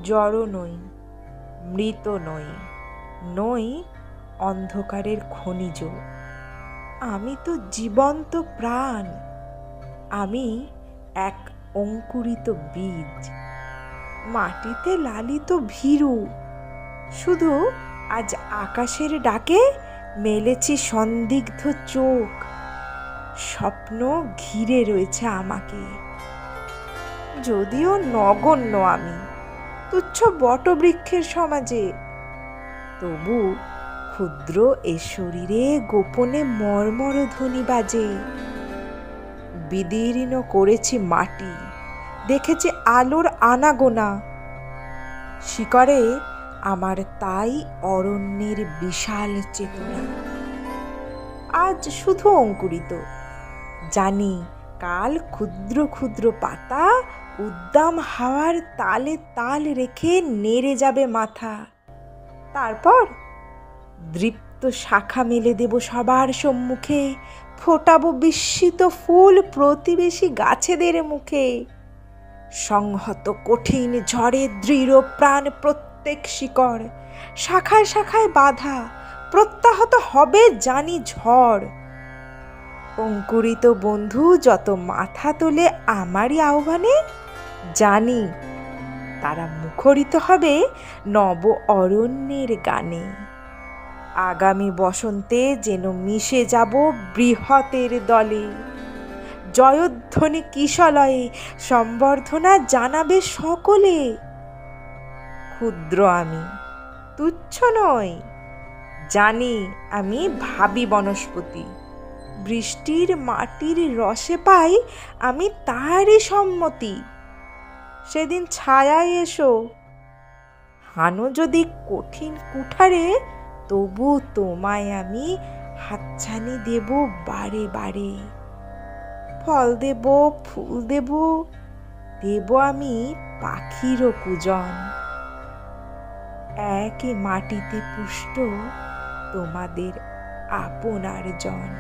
জড় নই, মৃত নই, নই অন্ধকারের খনিজ। আমি তো জীবন্ত প্রাণ। আমি এক অঙ্কুরিত বীজ, মাটিতে লালিত ভীরু। শুধু আজ আকাশের ডাকে মেলেছি সন্দিগ্ধ চোখ। স্বপ্ন ঘিরে রয়েছে আমাকে। যদিও নগণ্য আমি, তুচ্ছ বটবৃক্ষের সমাজে, তবু ক্ষুদ্র এ শরীরে গোপনে মর্মর ধ্বনি বাজে। বিদীর্ণ করেছি মাটি, দেখেছি আলোর আনাগোনা। শিকড়ে আমার তাই অরণ্যের বিশাল চেতনা। আজ শুধু অঙ্কুরিত, জানি কাল ক্ষুদ্র ক্ষুদ্র পাতা উদ্দাম হাওয়ার তালে তাল রেখে নেড়ে যাবে মাথা। তারপর দৃপ্ত শাখা মেলে দেব সবার সম্মুখে, ফোটাবো বিস্মিত ফুল প্রতিবেশী গাছেদের মুখে। সংহত কঠিন ঝড়ে দৃঢ় প্রাণ প্রত্যেক শিকড়, শাখায় শাখায় বাধা, প্রত্যাহত হবে জানি ঝড়। অঙ্কুরিত বন্ধু যত মাথা তোলে আমারই আহ্বানে, জানি তারা মুখরিত হবে নব অরণ্যের গানে। আগামী বসন্তে যেন মিশে যাব বৃহতের দলে। জয়ধ্বনি কিশলয়ে সম্বর্ধনা জানাবে সকলে। ক্ষুদ্র আমি, তুচ্ছ নই, জানি আমি ভাবি বনস্পতি। বৃষ্টির মাটির রসে পাই আমি তারই সম্মতি। সেদিন ছায়ায় এসো, হানো যদি কঠিন কুঠারে, তবু তোমায় আমি হাতছানি দেব বারে বারে। ফল দেব, ফুল দেব, দেব আমি পাখিরও পূজন। একই মাটিতে পুষ্ট তোমাদের আপনার জন।